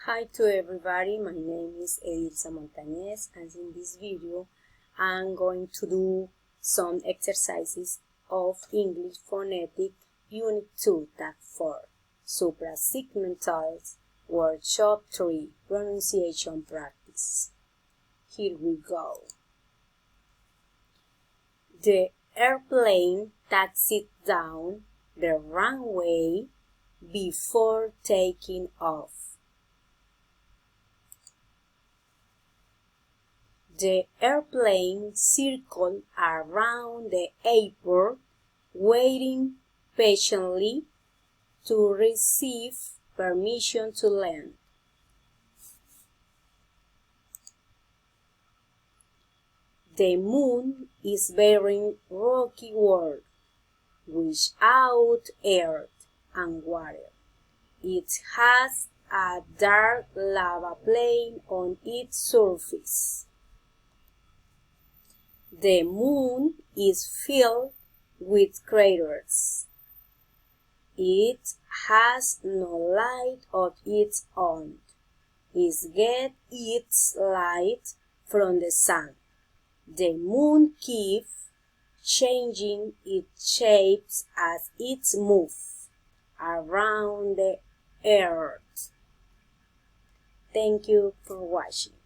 Hi to everybody, my name is Edilza Montañez, and in this video I'm going to do some exercises of English Phonetic Unit 2, Tag 4, Suprasegmentals, Workshop 3, Pronunciation Practice. Here we go. The airplane taxied down the runway before taking off. The airplane circled around the airport, waiting patiently to receive permission to land. The moon is very rocky world, without earth and water. It has a dark lava plain on its surface. The moon is filled with craters. It has no light of its own. It gets its light from the sun. The moon keeps changing its shape as it moves around the earth. Thank you for watching.